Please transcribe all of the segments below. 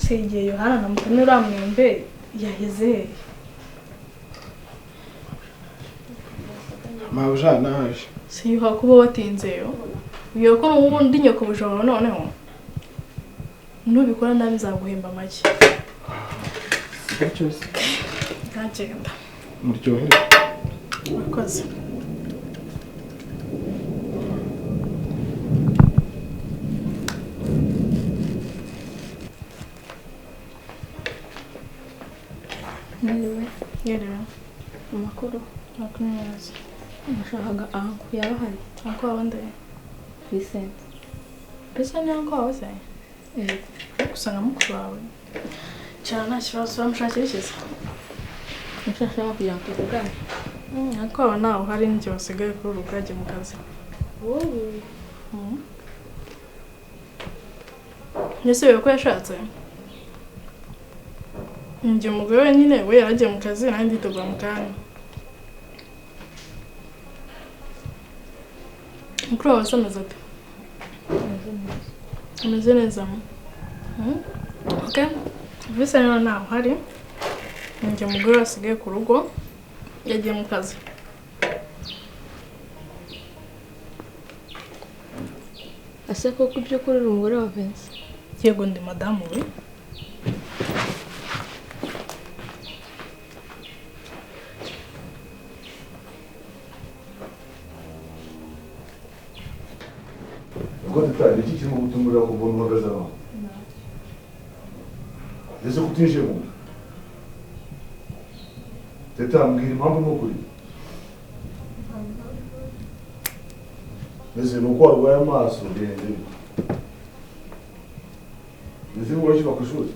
Sege Yohana na mutoni uramwembe yaheze. Mabujana haje. Siyuha kuba watinzeyo. Uyo ko n'ubundi nyoko bujoro noneho. Nubikora nabi nzaguhemba make. Cyose. Ntagenda. Muryohere. Urakoze. Yerewe. Amakuru. Nakunyaza. Nashakaga anko yaba hari. Anko wande. Vincent. Pesa ni anko wose. Kusanga mukuru wawe. Cyana kibazo bamushakira ikiza. Nshaka kugira ngo tuvugane. Anko wawe nawe hari njye wasigaye kuri urugaje mu kazi. Wowe. Nese yo ko yashatse. Njye umugore wenyine we yaragiye mu kazi nandi nditogwa mu kanya. Mukuru wawe asameze ate? Ameze neza. Okay. Vise rero nawe hari. Njye umugore wasigaye ku rugo yagiye mu kazi. Ase koko ibyo kuri umugore wa Vincent. Yego ndi madamu we. Teta, iki kirimo gutumurira kuvoma uhagaze aho? Ese kutinjiye mu nda? Teta, mbwira impamvu n'ukuri. Ese nuko warwaye amaso ndende. Ese urashyiba ku ishuri?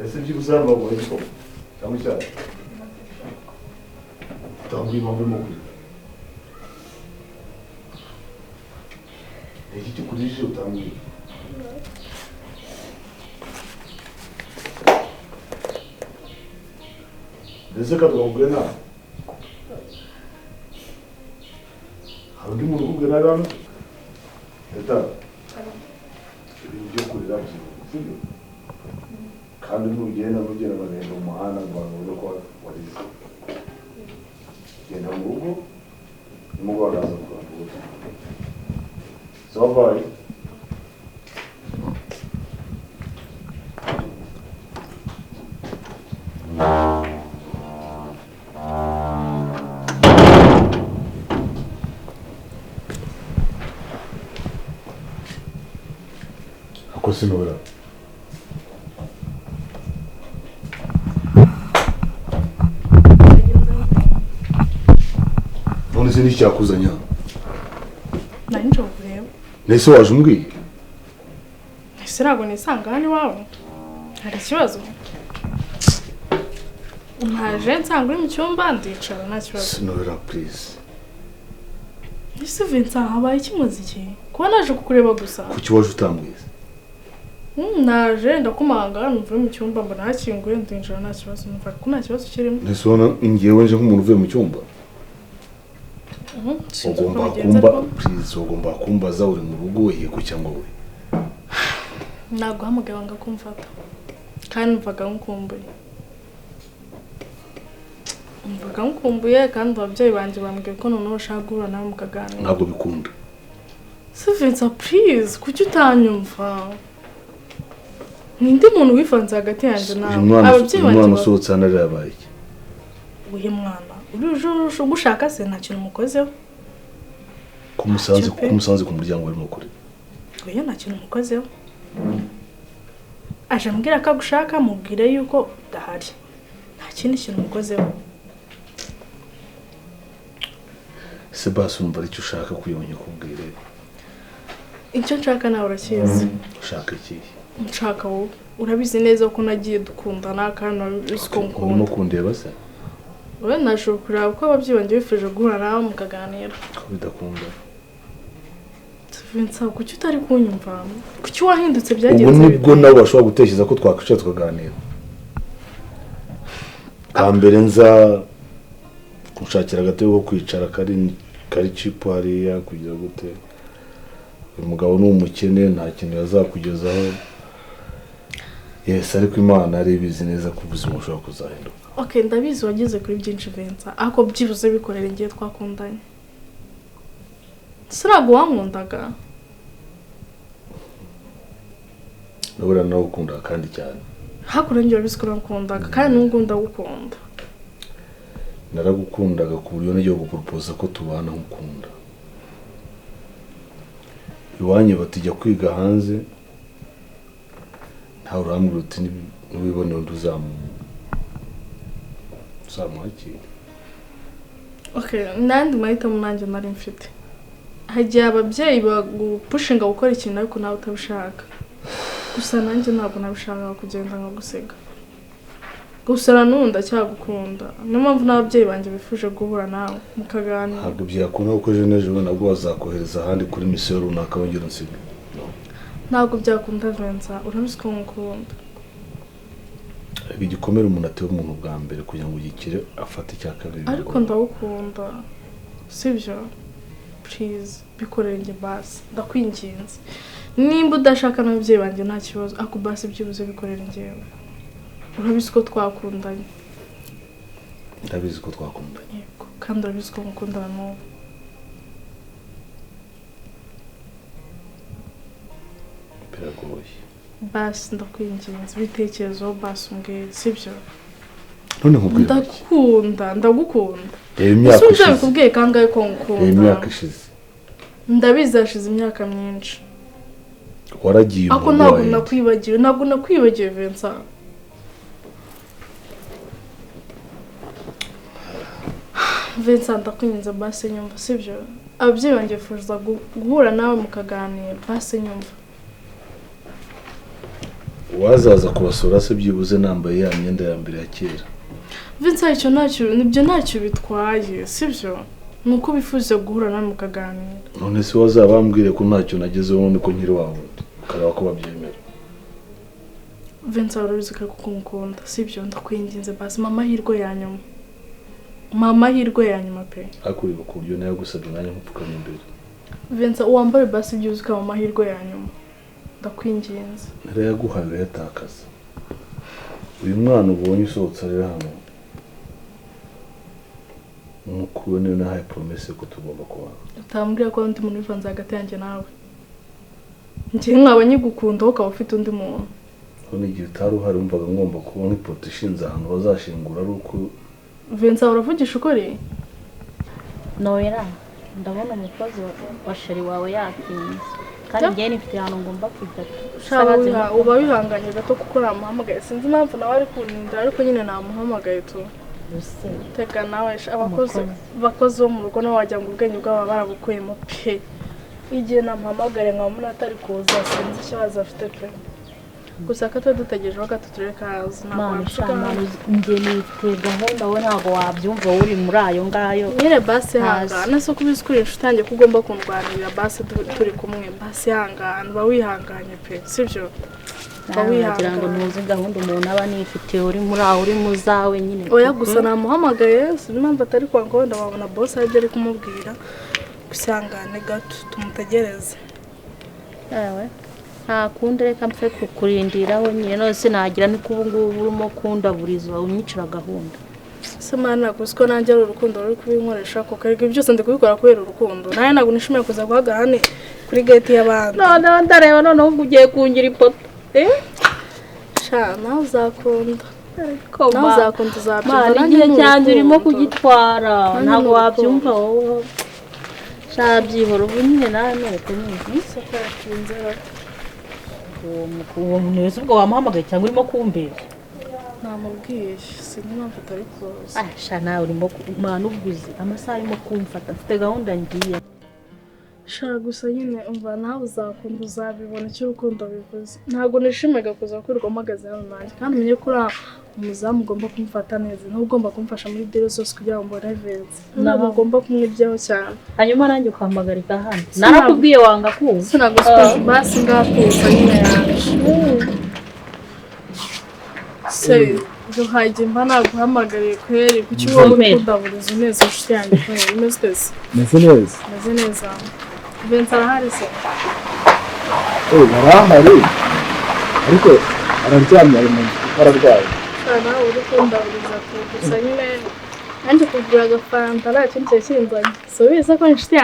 Ese byibuze hano baguha igikoma cyangwa icyayi? Tambwira impamvu n'ukuri. Iki cyukurije utambwira. Ndetse katubwira nawe. Hari undi muntu ukubwira nawe hano? Teta. Ibyo kurira sibyo? Kandi ntugenda bagenda mu muhanda ngo babone ko warize. Genda mu rugo nimugoroba aza kurambuka. So far. Ako sinubira. None se n'icyakuzanya? Nari nje kureba. Nese waje umbwiye? Ese ntabwo nisanga hano iwawe. Hari ikibazo? Ntaje nsanga uri mu cyumba ndicara nta kibazo. Sinubira please. Ese Vincent habaye ikimaze iki? Kuba naje kukureba gusa. Kuki waje utambwiza? Naje ndakumanga numva mu cyumba mbona hakinguye ndinjira nta kibazo numva ko nta kibazo kirimo. Nese wana ngiyewe nje nk'umuntu uvuye mu cyumba. Ugomba kumbaza uri mu rugo we yego cyangwa we. Ntabwo hamagaye wanga kumfata. Kandi mvaga nkumbuye. Kandi ababyeyi banjye bambwiye ko noneho bashaka guhura nawe mukaganira. Ntabwo bikunda. Vincent please kuki utanyumva? Ninde muntu wifanze hagati yanjye nawe? Ababyeyi banjye umwana usohotse hano yabaye iki? Uyu mwana uje gushaka se nta kintu mukozeho. Kumusanze ku muryango ari mukuri. Oya nta kintu mukozeho. Aje ambwira ko agushaka mubwire yuko udahari. Nta kindi kintu mukozeho. Sebastian umva icyo ushaka kuyonye kubwire. Icyo nshaka nawe urakizi. Ushaka iki? Nshaka wowe. Urabizi neza ko nagiye dukundana kandi urabizi urimo kundeba se? Oya nashobora kureba ko ababyeyi banjye bifuje guhura nawe mukaganira. Ko bidakunda. Vincent kuki utari kunyumva? Kuki wahindutse byagenze? Ubu nibwo nawe bashobora gutekereza ko twakwicara tukaganira. Kambere nza kunshakira agatebe ko kwicara kari cheap hariya kugira gute. Uyu mugabo ni umukene nta kintu yazakugezaho. Yes, ariko Imana ari bizi neza ko ubuzima bushobora kuzahinduka. Okay, ndabizi wageze kuri byinshi Vincent. Ako byibuze bikorera igihe twakundanye. Sinago wankundaga. Nabura nawe ukunda kandi cyane. Hakurengera bisikora nkundaga kandi n'ungunda gukunda. Naragukundaga ku buryo n'igiye gupropose ko tubana nk'ukunda. Iwanyu batijya kwiga hanze. Nta urambwira uti nibibone undi uzamuhakira. Okay, nandi mahitamo nanjye nari mfite. Hagiye ababyeyi bagupushinga gukora ikintu ariko nawe utabishaka. Gusa nanjye ntabwo nabishaka kugenda nka gusega. Gusa nunda cyagukunda. Niyo mpamvu n'ababyeyi banjye bifuje guhura nawe mukaganira. Ntabwo byakunda uko je nejo nabwo bazakohereza ahandi kuri mission runaka wongera unsiga. Ntabwo byakunda Vincent, urabizi ko ngukunda. Igikomere umuntu atewe umuntu bwa mbere kugira ngo yikire afate cya kabiri. Ariko ndagukunda. Sibyo? Please, bikorere nge basi. Ndakwinginze. Nimba udashaka n'ababyeyi banjye nta kibazo, ako basi byibuze bikorere ngewe. Urabizi ko twakundanye. Ndabizi ko twakundanye. Yego, kandi urabizi ko mukundana n'ubu. Biragoye. Basi ndakwinginze bitekerezo basi umbwire sibyo? None nkubwira. Ndagukunda. Imyaka ishize. Ese ubwiye kangahe ko ngukunda? Imyaka ishize. Ndabizi hashize imyaka myinshi. Waragiye. Ako ntabwo nakwibagiwe Vincent. Vincent ndakwinginze basi nyumva sibyo? Ababyeyi banjye bifuza guhura nawe mukaganira basi nyumva. Wazaza kubasura se byibuze nambaye ya myenda ya mbere ya kera. Vincent nibyo ntacyo bitwaye sibyo? Nuko bifuza guhura nawe mukaganira. None se wazabambwire ko ntacyo nagezeho none ko nkiri wawe ukareba ko babyemera. Vincent urabizi ko ngukunda sibyo? Ndakwinginze basi mama hirwe ya nyuma. Mama hirwe ya nyuma pe. Akuriba ku buryo nayo gusabye nanjye nkupfukama imbere. Vincent uwambare basi byuze ko mama hirwe ya nyuma. Ndakwinginze. Nare yaguhaye yatakaza. Uyu mwana ubonye usohotse ari hano. Mukuru niyo nahaye promise ko tugomba kubana. Utambwira ko undi muntu wivanze hagati yanjye nawe. Njye nkaba nyigukunda ukaba ufite undi muntu. None igihe utari uhari umvaga ngomba kubona ipoto ishinze ahantu bazashingura ari uko. Vincent uravugisha ukuri? Noera, ndabona umukozi wa sheri wawe yatinze. Kandi njye nifite ahantu ngomba kujya. Uba wihanganye gato kuko namuhamagaye. Sinzi impamvu nawe ari kunindira ariko nyine namuhamagaye tu. Teka nawe abakozi bo mu rugo nawe wajya ngo ubwenge bwabo barabukuyemo pe. Igihe namuhamagare nkabona atari kuza sinzi ikibazo afite pe. Gusa ko dutegerejeho gato tureka haza njye nifite gahunda wowe ntabwo wabyumva uri muri ayo ngayo. Nyine basi hangana so kubisukurisha utangiye ko ugomba kundwanirira basi turi kumwe basi hangana ba wihanganye pe sibyo? Kugira ngo ntuzi gahunda umuntu aba nifite uri muri aho uri muzawe nyine. Oya gusa namuhamagaye sinumva atari kwa ngonda wabona boss ari kumubwira gusangane gato tumutegereze. Ewe nta kundi reka mpfe kukurindiraho nyine no sinagira ni kubu ngubu urimo kunda burizwa unyicira gahunda. Semana gusko nanjye ari urukundo ruri kubinkoresha ko karige byose ndi kubikora kubera urukundo. Naye ntabwo nishimiye kuza guhagarane kuri gate y'abandi. No ndareba none ubu ugiye kungira ipoto. Sha nawe uzakunda. Nawe uzakunda uzabyumva. Mari igihe cyanje urimo kugitwara ntabwo wabyumva wowe. Sha byihoro ubu nyine nawe nuko nyine. Soko yakinzera. Uwo muntu ubwo wamuhamagaye cyangwa urimo kumbera? Namubwiye sinumva atari kuza. Sha nawe urimo mwana uguze amasaha arimo kumfata mfite gahunda ngiye. Sha gusa nyine umva nawe uzakunda uzabibona icyo urukundo bivuze. Ntabwo nishimega kuza kwirwamagaza hano nanjye kandi menye ko umuzamu ugomba kumfata neza nawe ugomba kumfasha muri dero zose kugira ngo mbone Vincent. Ntabwo ugomba kumwibyaho cyane. Hanyuma nanjye ukampagarika hano. Narakubwiye wanga kumva. Sinagusubiza basi ngatuza nyine yaje. Se duhaje mba naguhamagariye kweri kuki wowe ukunda burizo neza inshuti yanjye kweri imeze neza. Meze neza. Vincent arahari se? Narahari. Ariko araryamye ari mu nzu ararwaye nawe uri kundaburiza gusa nyine nanjye kugura agafanta nta kintu cyari kinzanye si ubizi ko inshuti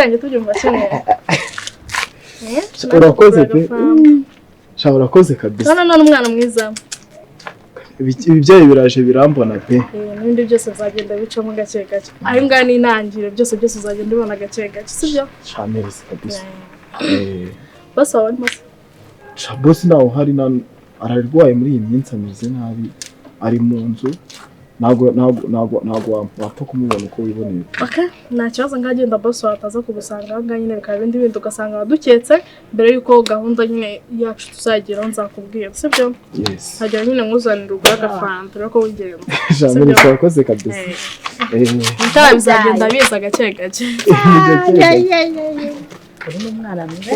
yanjye tubyumva kimwe urakoze pe sha urakoze kabisa none umwana mwiza ibyayi biraje birambona pe n'ibindi byose bizagenda bicamo gake gake ayo ngayo ni intangiriro byose uzagenda ubona gake gake sibyo shamerisi kabisa bose wawe ni masa bosi nawe uhari ararwaye muri iyi minsi ameze nabi ari mu nzu ntabwo wapfa kumubona uko wiboneye nta kibazo ngagenda bosi wataza kugusanga aho ngaho nyine bikaba ibindi ugasanga waduketse mbere y'uko gahunda nyine yacu tuzageraho nzakubwira sibyo hagera nyine nkuzanira ugura agafanta urabona ko wigenda shamerisi urakoze kabisa bitara bizagenda biza gake gake uri n'umwana mwiza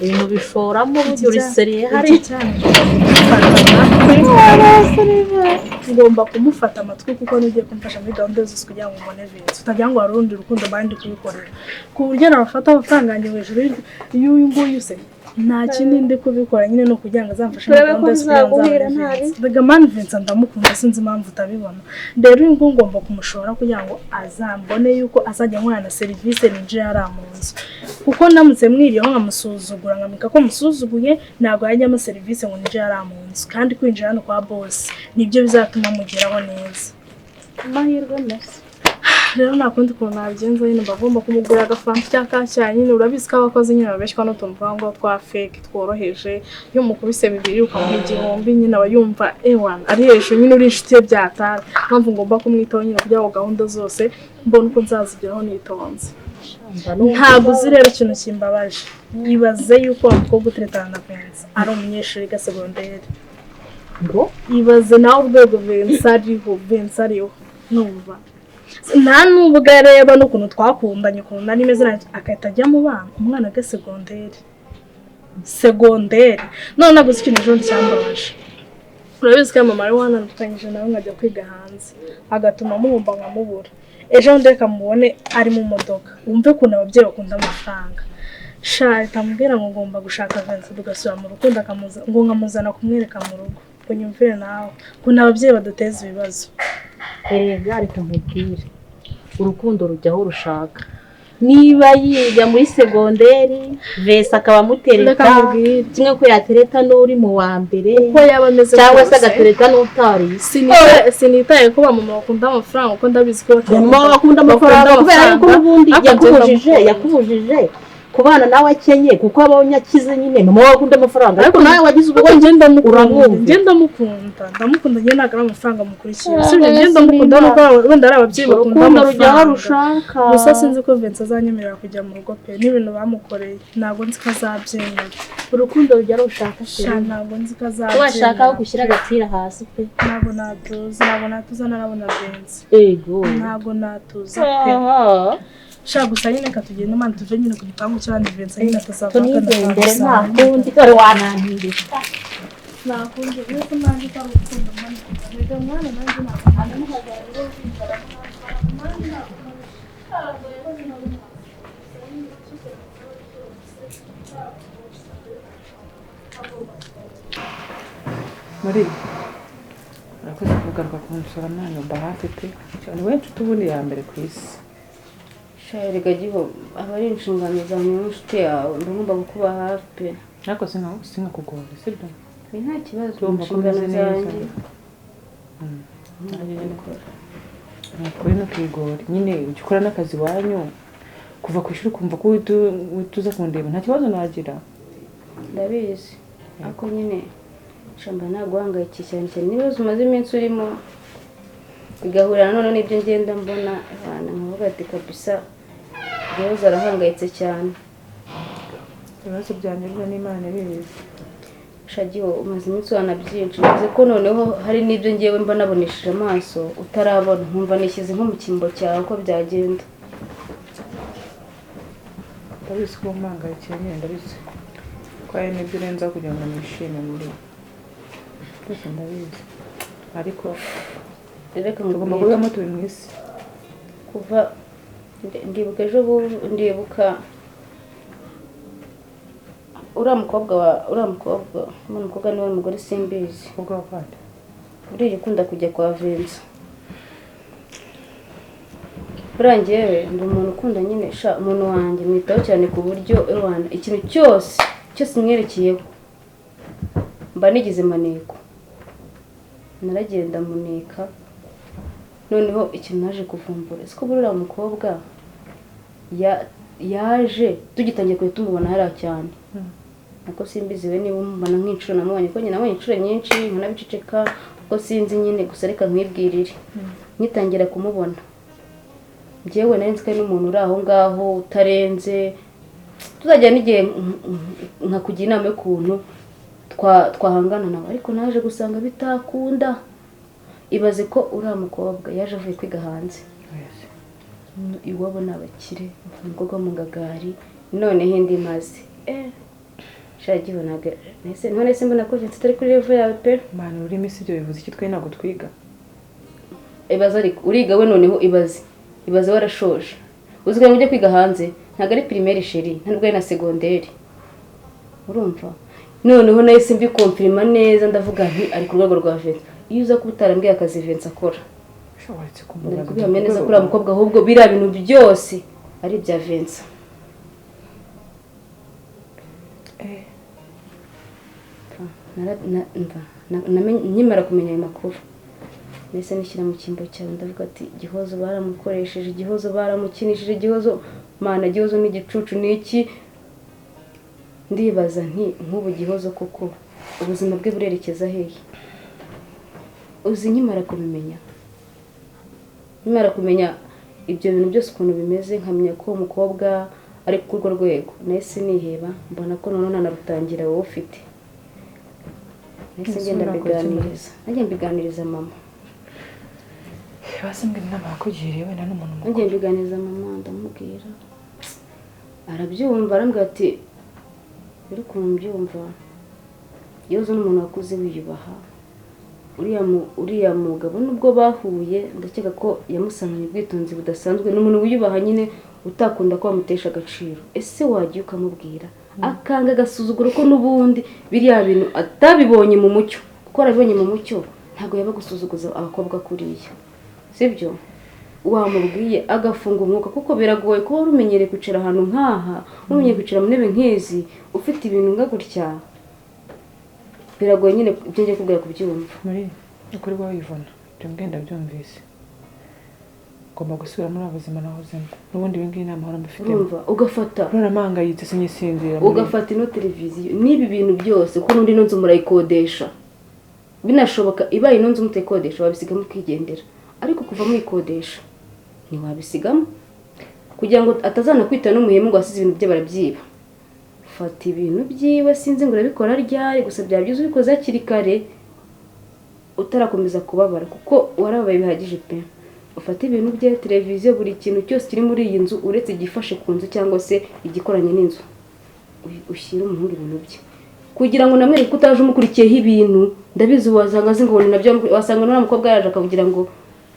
ibintu bishoramo uri seriye hari cyane ngomba kumufata amatwi kuko nugiye kumfasha muri gahunda zose kugira ngo mbone Vincent utagira ngo warundi rukundo bandi kubikorera ku buryo nabafata amafaranga yanjye hejuru y'uyu nguyu se nta kindi ndi kubikora nyine no kugira ngo azamfashe muri gahunda zose mbega mani Vincent ndamukunda sinzi impamvu utabibona rero uyu nguyu ngomba kumushora kugira ngo azambone yuko azajya nkorana na serivisi ninjira ari mu nzu kuko ndamutse mwiriyeho nkamusuzugura nkamika ko musuzuguye ntabwo yajyamo serivisi ngo ninjira ari mu nzu kandi kwinjira hano kwa boss nibyo bizatuma mugeraho neza amahirwe masa rero nakundi kuntu nabigenza nyine bagomba kumugura agafanta cyaka cyane nyine urabizi ko abakozi nyine babeshwa n'utuntu twango twa fake tworoheje iyo mukubise bibiri ukamuha igihumbi nyine aba yumva ewana ari hejuru nyine uri inshuti ye byatara mpamvu ngomba kumwitaho nyine kugira ngo gahunda zose mbone uko nzazigeraho nitonze ntabwo uzi rero ikintu kimbabaje yibaze yuko umukobwa uteretana na Vincent ari umunyeshuri ga segonderi ngo yibaze nawe urwego Vincent ariho numva nta nubwo areba n'ukuntu twakundanye ukuntu nari meze akahita ajya mu bana umwana ga segonderi none naguze ikintu ejo cyambabaje urabizi ko mama ari wanandukanyije nawe nkajya kwiga hanze agatuma muhumba nkamubura ejo ndeka mubone ari mu modoka wumve ukuntu ababyeyi bakunda amafaranga sha itamubwira ngo ngomba gushaka Vincent tugasubira mu rukundo ngo nkamuzana kumwereka mu rugo kunyumvire nawe ukuntu ababyeyi baduteza ibibazo reka nkubwire urukundo rujyaho rushaka niba yiga muri segonderi Vincent akaba amutereta kimwe ko yatereta n'uri mu wa mbere uko yaba ameze cyangwa se agatereta n'utari sinitaye ko mama bakunda amafaranga uko ndabizi ko bakunda amafaranga kubera yuko n'ubundi yakubujije kubana nawe akenye kuko abonye akize nyine mama wakunda amafaranga ariko nawe wagize ubwo ngenda ndamukunda njye ntabwo ari amafaranga mukurikiye sibyo ngenda mukunda nuko wenda ari ababyeyi bakunda amafaranga gusa sinzi ko Vincent azanyemerera kujya mu rugo pe n'ibintu bamukoreye ntabwo nzi ko azabyemera urukundo rujya rushaka ntabwo nzi ko azabyemera washaka gushyira agapira hasi pe ntabwo natuza narabona Vincent ntabwo natuza pe shaka gusa nyine katugenda imana tuve nyine ku gipangu cy'abandi Vincent nyine atazavaka tunigende nta kundi dore wanantirisha nta kundi rero nanjye urukundo mwana mbega mwana nanjye ntabwo muhagarariye kwinjira muri urakoze kugaruka kunsura mwana mba hafi pe cyane wenshi tubundi ya mbere ku isi Erega Giho aba ari inshingano za n'inshuti yawe ndumva kukuba hafi pe ariko sinkakugora sibyo nta kibazo inshingano zanjye kuri no kwigora nyine ukora n'akazi wanyu kuva ku ishuri kumva ko tuza kundeba nta kibazo nagira ndabizi ariko nyine shamba naguhangayikishije cyane niba umaze iminsi urimo bigahura none n'ibyo ngenda mbona abana nkavuga ati kabisa Gihozo arahangayitse cyane ibibazo byanyurwa n'Imana bibizi Shagiho umaze iminsi wana byinshi maze ko noneho hari n'ibyo ngiyewe mba naboneshije amaso utarabona nkumva nishyize nko mu kimbo cyawe uko byagenda ndabizi ko mpangayikira nyine ndabizi ko hari n'ibyo urenza kugira ngo nishime muri byose ndabizi ariko reka tugomba kubamo turi mu isi kuva ndibuka ejo ndibuka uriya mukobwa niwe mugore simbizi ubwo wapande uriya ukunda kujya kwa Vincent burangiye ndi umuntu ukunda nyine umuntu wanjye mwitaho cyane ku buryo ikintu cyose mwerekeyeho mba nigize maneko naragenda muneka noneho ikintu naje kuvumbura siko uriya mukobwa yaje tugitangiye kure tumubona hariya cyane nako simbizi we niba umubona nk'inshuro namubonye ko nyine nabonye inshuro nyinshi nkanabiceceka kuko sinzi nyine gusa reka nkwibwirire ngitangira kumubona njyewe nari nzi ko ari n'umuntu uri aho ngaho utarenze tuzajya n'igihe nkakugira inama y'ukuntu twahangana nawe ariko naje gusanga bitakunda ibaze ko uriya mukobwa yaje avuye kwiga hanze iwabo ni abakire umukobwa mu ngagari noneho indi maze shagiho none se mbona ko Vincent atari kuri level yawe pe mwana urimo isi ibyo bivuze iki twe ntabwo twiga ibaze ariko uriga we noneho ibaze warashoje uzwi ngo ujye kwiga hanze ntabwo ari primaire chérie ntabwo ari na secondaire urumva noneho nayo simbi confirma neza ndavuga nti ari ku rwego rwa Vincent iyo uza kubutarambwiye akazi Vincent akora shawaretse kumubona kubihamya neza kuri mukobwa ahubwo biriya bintu byose ari bya Vincent nkimara kumenya ayo makuru nese nishyira mu cyimbo cyawe ndavuga ati Gihozo baramukoresheje Gihozo baramukinishije Gihozo mana Gihozo n'igicucu niki ndibaza nti nk'ubu Gihozo koko ubuzima bwe burerekeza hehe uzi nkimara kumenya ibyo bintu byose ukuntu bimeze nkamenya ko umukobwa ari ku rwo rwego nese niheba mbona ko none nanarutangira wowe ufite nese ngenda mbiganiriza mama basimbwe inama yakugiriye wenda n'umuntu mukuru ngiye mbiganiriza mama ndamubwira arabyumva arambwira ati biri kumbyumva Gihozo n'umuntu wakuze wiyubaha uriya mugabo nubwo bahuye ndakeka ko yamusananye ubwitonzi budasanzwe n'umuntu wiyubaha nyine utakunda ko bamutesha agaciro ese wagiye ukamubwira akanga agasuzuguro ko n'ubundi biriya bintu atabibonye mu mucyo kuko arabibonye mu mucyo ntabwo yaba gusuzuguza abakobwa kuriya sibyo wamubwiye agafunga umwuka kuko biragoye kuba rumenyereye kwicara ahantu nk'aha umenyereye kwicara mu ntebe nk'izi ufite ibintu nga gutya biragoye nyine ibyo ngiye kubwira kubyumva muri ukuri wabibona ibyo ngenda byumvise ugomba gusubira muri ubuzima nahozemo n'ubundi ibi ngibi nta mahoro mbifitemo urumva ugafata uraramangayitse sinyisinzira ugafata ino televiziyo n'ibi bintu byose ko n'undi ino nzu murayikodesha binashoboka ibaye ino nzu mutayikodesha wabisigamo ukigendera ariko kuva muyikodesha ntiwabisigamo kugira ngo atazanakwita n'umuhemu ngo asize ibintu bye barabyiba fata ibintu byiwe sinzi ngo urabikora ryari gusa byaba byiza ubikoze hakiri kare utarakomeza kubabara kuko warabaye bihagije pe ufata ibintu bye televiziyo buri kintu cyose kiri muri iyi nzu uretse igifashe ku nzu cyangwa se igikoranye n'inzu ushyira umuhungu ibintu bye kugira ngo namwereke ko utaje umukurikiyeho ibintu ndabizi wasanga azi ngo nabyo wasanga n'uriya mukobwa yaje akavugira ngo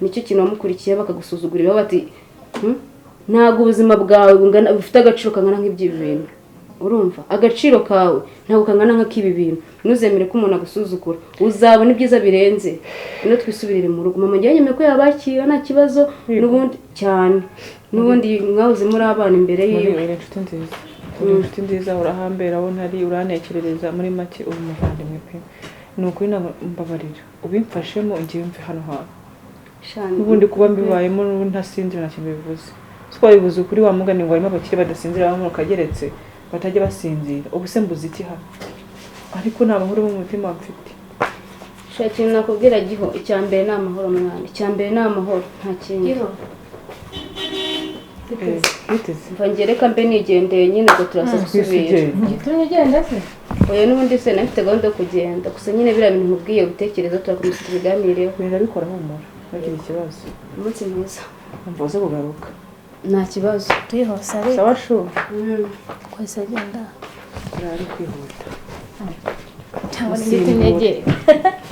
nicyo kintu wamukurikiye bakagusuzugurira bati ntabwo ubuzima bwawe bufite agaciro kangana nk'ibyo bintu urumva agaciro kawe ntabwo kangana nk'akibi bintu ntuzemere ko umuntu agusuzugura uzabona ibyiza birenze ino twisubirire mu rugo mama njyewe ko yabakira nta kibazo n'ubundi cyane n'ubundi mwahoze muri abana imbere yiwe inshuti nziza urahambera aho ntari uranekerereza muri make ubu muvandimwe pe ni ukuri mbabarira ubimfashemo ngiye mve hano hawe n'ubundi kuba mbibayemo ntasinzira nta kintu bivuze twabivuze ukuri wa mugani ngo harimo abakire badasinzira bamwe kageretse batajya basinzira ubu se mbuze iki hano ariko nta mahoro mu mutima mfite shakira nakubwira Giho icya mbere ni amahoro mwana icya mbere ni amahoro nta kindi mvangereka mbe nigendeye nyine ngo turasa gusubira Gitumye ugenda se oya n'ubundi se nafite gahunda yo kugenda gusa nyine biriya bintu nkubwiye gutekereza turakomeza tubiganireho birabikora humura ntugire ikibazo umunsi mwiza mvuze kugaruka nta kibazo tuyihose ariko sawa shu kwese agenda ari kwihuta cyangwa n'igiti intege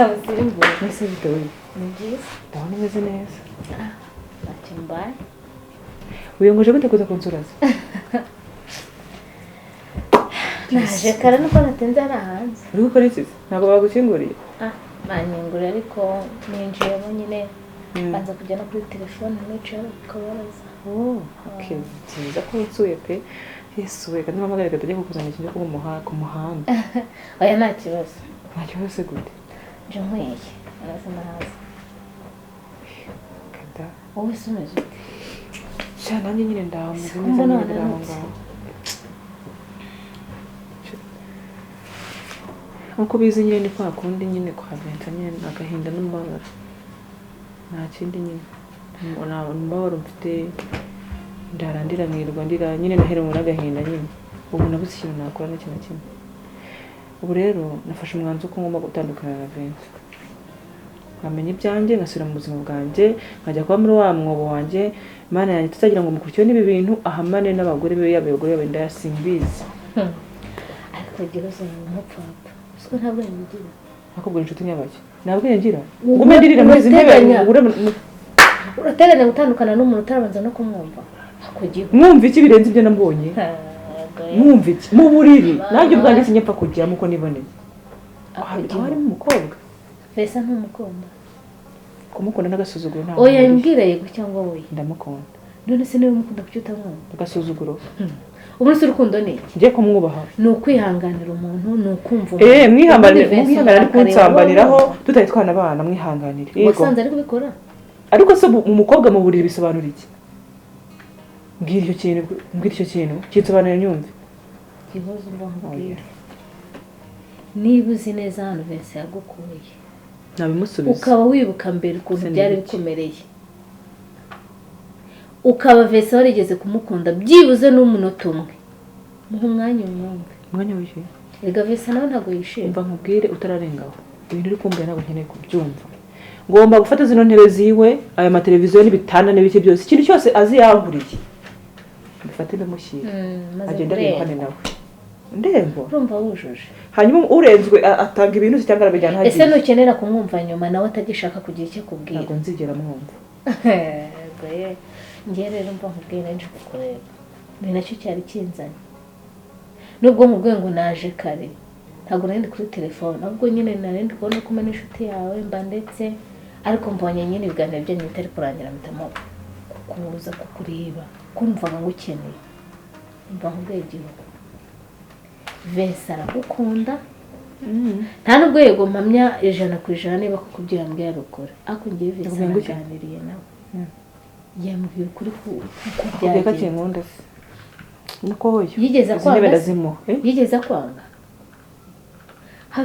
abasimbura nese bitewe ni byiza ndabona umeze neza ntacyo mbaye wiyengoje gute kuza kunsuraza naje kare nuko natenze ari hanze uri gukora iki ntabwo bagukinguriye banyingura ariko ninjiyemo nyine banza kujya no kuri telefone nicara ukabaraza okay nziza ko utsuye pe yesu we kandi mpamagare ko tujye kukuzana ikintu ku muhanda oya nta kibazo gute nje nkwiye araza nahaza kada wowe se umeze ute sha nanjye nyine ndamuze neza n'aho ngaho uko bizi nyine ni kwa kundi nyine kwa Vincent nyine agahinda n'umubabaro nta kindi nyine umubabaro mfite ndarandira mwirwa ndira nyine naherewe n'agahinda nyine ubu nabuze ikintu nakora n'ikintu kimwe ubu rero nafashe umwanzuro ko ngomba gutandukana na Vincent nkamenya ibyanjye ngasubira mu buzima bwanjye nkajya kuba muri wa mwobo wanjye Imana yanjye tutagira ngo mukurikiwe n'ibi bintu ahamane n'abagore be y'abagore babe ndayasimbizi ariko Gihozo n'umupfapfa siko ntabwo ngira akubwo inshuti nyabaki ntabwo ngira ngume ndirira muri zimwe urateganya gutandukana n'umuntu utarabanza no kumwumva akugiye mwumva iki birenze ibyo nambonye mwumva iki mu buriri nanjye ubwanjye sinyapfa kujya muko niboneye ari mu mukobwa Vesa ntumukunda kumukunda n'agasuzuguro nta oya mbwira yego cyangwa wowe ndamukunda none se niwe mukunda kuki utamwumva agasuzuguro ubu se urukundo ni ngiye kumwubaha ni ukwihanganira umuntu ni ukumva mwihanganira ari kunsambaniraho tutari twana abana mwihanganire yego wasanze ari kubikora ariko se mu mukobwa mu buriri bisobanura iki mbwira icyo kintu kitsobanura nyumve Gihozo mbahubwira niba uzi neza hano Vincent yagukuye nabimusubiza ukaba wibuka mbere ukuntu byari bikomereye ukaba Vincent warigeze kumukunda byibuze n'umunota umwe muhe umwanya w'iki erega Vincent nawe ntabwo yishimye umva nkubwire utararengaho ibintu uri kumbwira ntabwo nkeneye kubyumva ngomba gufata zino ntebe ziwe aya mateleviziyo n'ibitanda n'ibiki byose ikintu cyose azi yanguriye mbifate ndamushyira agenda arihane nawe ndembo urumva wujuje hanyuma urenzwe atanga ibintu cyangwa arabijyana hagiye ese nukenera kumwumva nyuma nawe atagishaka kugira icyo kubwira ntabwo nzigera mwumva ngiye rero mba nkubwira nje kukureba ni nacyo cyari kinzanye nubwo nkubwiye ngo naje kare ntabwo nari kuri telefone ahubwo nyine nari ndi kubona ko umenya inshuti yawe mba ndetse ariko mbonye nyine ibiganiro byanyu bitari kurangira mpitamo kukuza kukureba kumvaga ngo ukeneye mba nkubwiye igihugu Vincent aragukunda nta nubwo yego mpamya 100% niba kukubwira mbwe yarukora ako ngiye Vincent aganiriye nawe yambwiye ukuri ko byagiye nkunda nuko hoyo yigeze kwanga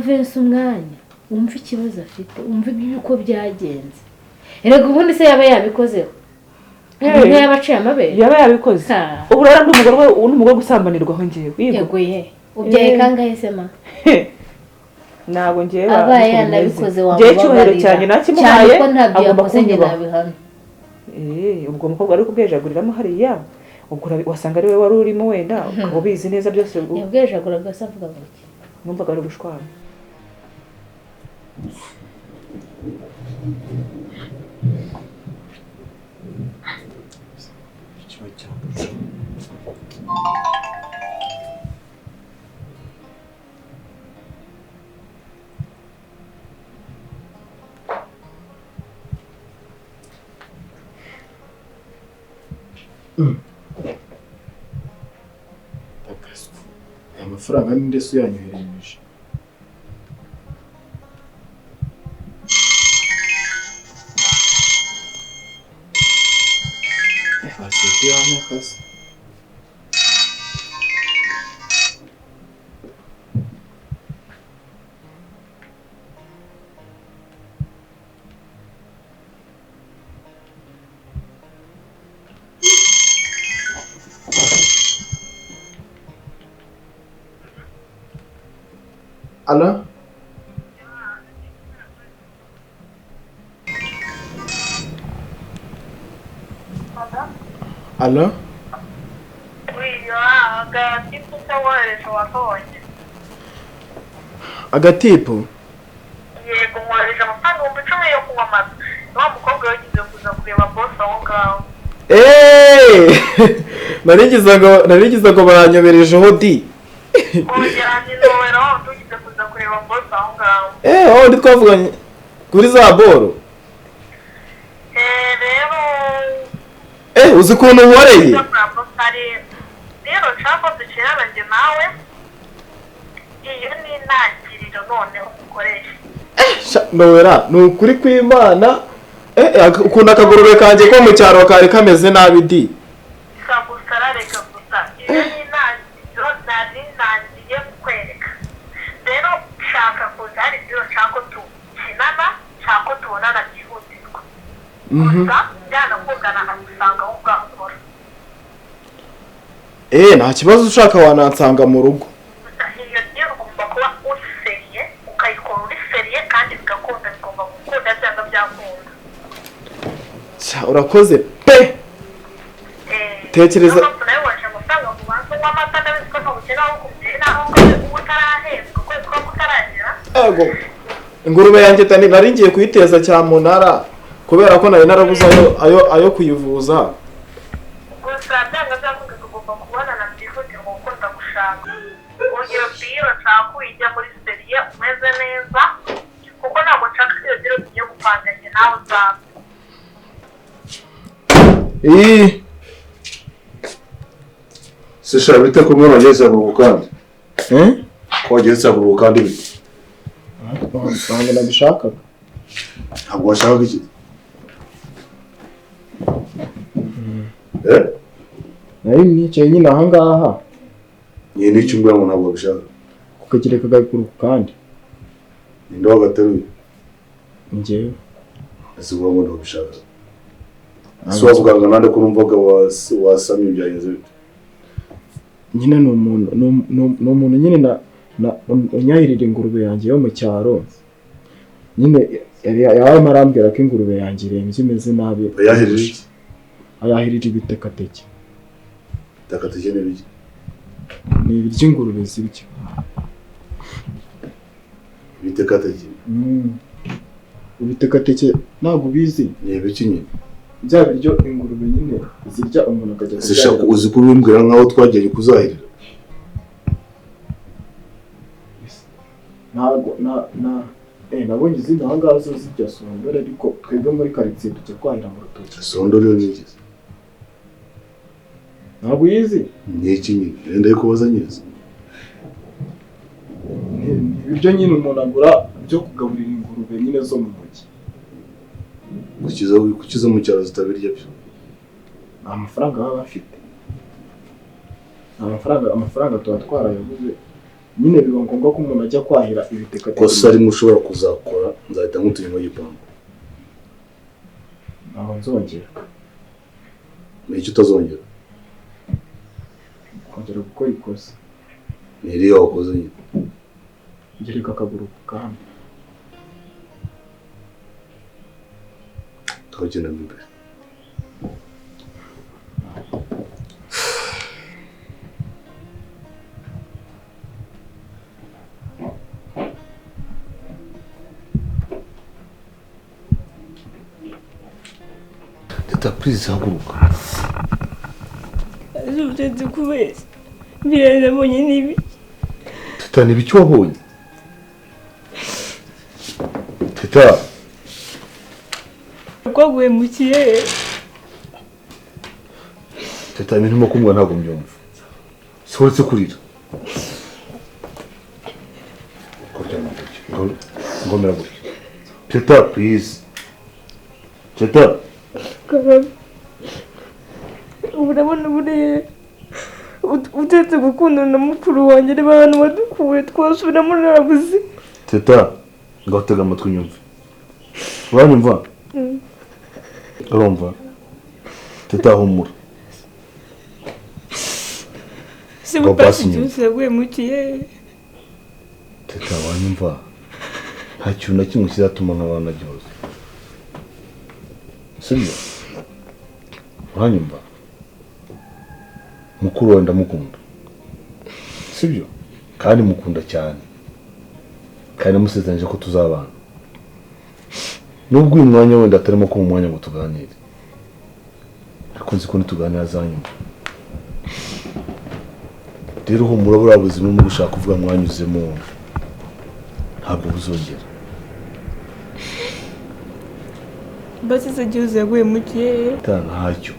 Vincent umwanya wumva ikibazo afite wumva uko byagenze erega ubundi se yaba yabikozeho yabaciye amabere yaba yabikoze ubu rero n'umugore gusambanirwaho ngiye yego ubyaye kangahe se ma ntabwo ngiye abaye yanabikoze ngiye cyubahiro cyane nakimuhaye agomba kunyubaha ubwo mukobwa ari kubwejaguriramo hariya ubwo wasanga ari we wari urimo wenda ukaba ubizi neza byose yabwejaguraga se avuga ngo iki numvaga ari gushwana amafaranga ni ndetse yanyohereje Aseti y'anyakasi Ala? Ala? Agatipu? Yego mwohereje amafaranga 10,000 yo kunywa amata. Wa mukobwa yagize kuza kureba boss aho ngaho. Narigizaga baranyoberejeho di. Ongera ni nomero tugize kuza kureba boss aho ngaho. Ndi twavuganye kuri za boro. Rero uzi ukuntu nkoreye? Rero nshaka dushirana njye nawe. Iyo ni intangiriro none ukoresha. Nowera ni ukuri kw'Imana. Ukunda akagurube kanjye ko mu cyaro kari kameze nabi di. Kabusara reka gusa. Iyo ni intangiriro nari ntangiye kukwereka. Rero shaka kuza hari ibyo nshaka tukinana, nshaka tubonana byihutirwa. Gusa byanakundana nkagusanga aho ugakora. Nta kibazo ushaka wanansanga mu rugo. Iyo rero ugomba kuba useriye, ukayikora uri seriye kandi bigakunda bigomba gukunda cyangwa byakunda. Urakoze pe. Tekereza. Nawe waje amafaranga mu bantu w'amata ndabizi ko ntubukene aho kubyina aho utarahembwa kwezi ko kutaragera. Ingurube yanjye tani nari ngiye kuyiteza cyamunara kubera ko nari narabuze ayo kuyivuza. Gusa byanga byavuga tugomba kubonana byihutirwa kuko ndagushaka. Ongera biro nshaka ujya muri seriye umeze neza kuko ntabwo nshaka iyo biro tugiye gupanganye nawe uzaba. Sisha bite ko mwana ageze ku bukandi? Ko ageze ku bukandi bite? Ntabwo nabishakaga. Ntabwo washakaga iki? Nari nicaye nyine aha ngaha. Ni n'icyo mbwa ngo ntabwo bishaka. Kukagire kagakuru kandi. Ninde wagateruye? Njyewe. Ese uvuga ngo ntabwo bishaka. Swazuganga nande ko numvaga wasamye byagenze bite? Nyine ni umuntu nyine na unyahirira ingurube yanjye yo mu cyaro. Nyine yarimo arambwira ko ingurube yanjye irembye imeze nabi. Yahirije? Ayahirije ibitekateke. Ibitekateke ni biki? Ni ibiryo ingurube zirya. Ibitekateke? Ibitekateke ntabwo ubizi. Ni ibiki nyine? Bya biryo ingurube nyine zirya umuntu akajya Sisha uzi ko ubimbwira nkaho twagiye kuzahirira. Ntabwo nabonye izindi aha ngaha zo zijya sondore ariko twebwe muri karitsiye tujya kwahira mu rutoki. Sondore yo ni iki? Ntabwo uyizi? Ni iki nyine? Wenda kubaza nyine. Ibiryo nyine umuntu agura byo kugaburira ingurube nyine zo mu mujyi. Kukiza mu cyaro zitabirya byo? Amafaranga baba bafite. Amafaranga tuba twarayabuze. Nyine biba ngombwa ko umuntu ajya kwahira ibitekateke. Kosa rimwe ushobora kuzakora nzahita nkutuye mu gipangu. Ntabwo nzongera. Ni icyo utazongera? Kongera gukora ikosa. Ni iriya wakoze nyine? Ngereka akaguru ku kandi. Kagenda imbere. Teta please haguruka. Uzenze kubeshya. Biriya nabonye nibi. Teta ni biki wabonye? Teta. Kwaguye mu kirere. Teta ibintu mo kumwa ntabwo mbyumva. Soretse kurira. Kurya amabuye. Ngomera gutya. Teta please. Teta. Urabona buriya utetse gukundana na mukuru wanjye niba abantu badukuye twasubira muri rabuzi. Teta ngatega amatwi nyumve. Uranyumva? Urumva? Teta humura. Se bapasi cyose yaguye mu kirere. Teta wanyumva? Nta kintu na kimwe kizatuma nk'abana Gihozo. Sibyo? Uranyumva? Mukuru wawe ndamukunda. Sibyo? Kandi mukunda cyane. Kandi musezeranyije ko tuzabana. Nubwo uyu mwanya wenda atarimo ko mu mwanya ngo tuganire. Ariko nzi ko nituganira azanyumva. rero humura buriya buzima mu gushaka kuvuga mwanyuzemo ntabwo buzongera. basi se Gihozo yaguye mu kirere ntacyo.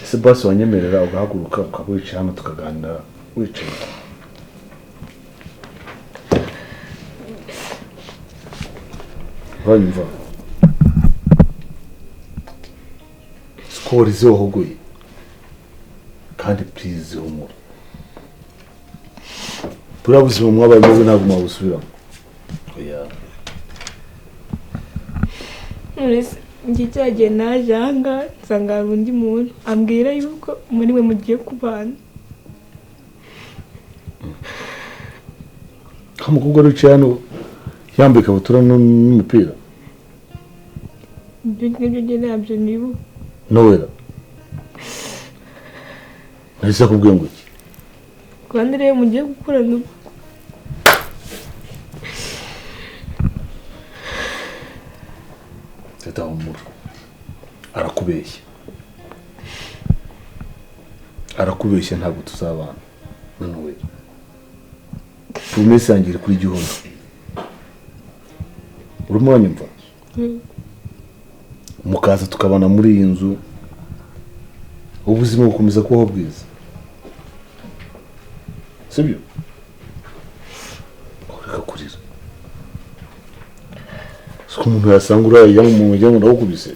Ese basi wanyemerera ugahaguruka ukaba wicaye hano tukaganira wicaye? uranyumva? sikoro izihogoye kandi please humura. buriya buzima mwabaye mubi ntabwo mwabusubiramo. oya njye cyagiye naje ahangaha nsanga hari undi muntu ambwira yuko muri mwe mugiye kubana. umukobwa wicaye hano yambaye ikabutura n'umupira? ibyo ngibyo ntabyo nibuka. nowera nahise akubwiye ngo iki? kandi rero mugiye gukorana ubu. Teta humura, arakubeshya ntabwo tuzabana. none we promesse yanjye iri kuri Gihozo. urimo uranyumva? mukaza tukabana muri iyi nzu ubuzima bukomeza kubaho bwiza, sibyo? reka kurira. siko umuntu yasanga uraye mu mujyango ndawukubise.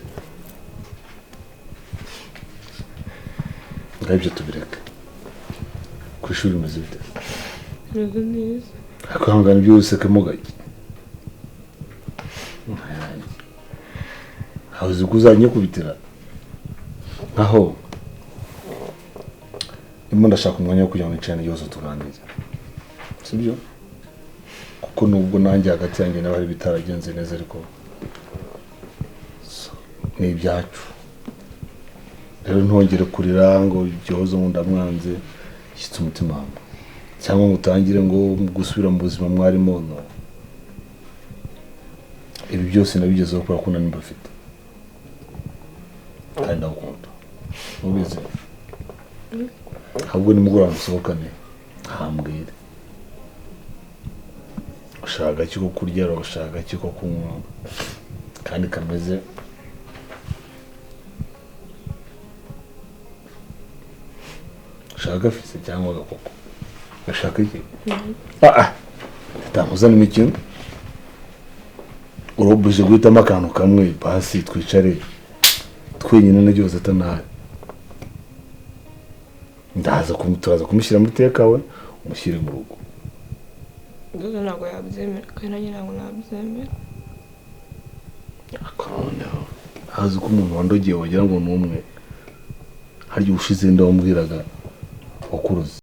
ngabyo tubireke. ku ishuri umeze bite? Meze neza. akahangana byose kemugaye. hauzi kuzanye kubitira nkaho imwe ndashaka umwanya wo kugira ngo nicane Gihozo tuganire, sibyo? kuko nubwo nanjye hagati yanjye n'abari bitaragenze neza ariko ni ibyacu. rero ntongere kurira ngo Gihozo ndamwanze yitse umutima hamwe cyangwa ngo utangire ngo gusubira mu buzima mwarimo. no, ibi byose nabigezeho kubera ko nani mbafite kandi ndakunda ubizi. ahubwo nimugoroba dusohokane hambwire ushaka iki ko kurya ushaka iki ko kunywa kandi kameze ushaka gafise cyangwa gakoko gashaka iki? tamuzana imikino urobuje guhitamo akantu kamwe basi twicare twenyine na Gihozo atanaye. turaza kumushyira muri Teka we umushyire mu rugo. Gihozo ntabwo yabyemera kandi nanjye ntabwo nabyemera. noneho hazi ko umuntu wandogeye wagira ngo ni umwe. harya ushize ndawumbwiraga wakuruze.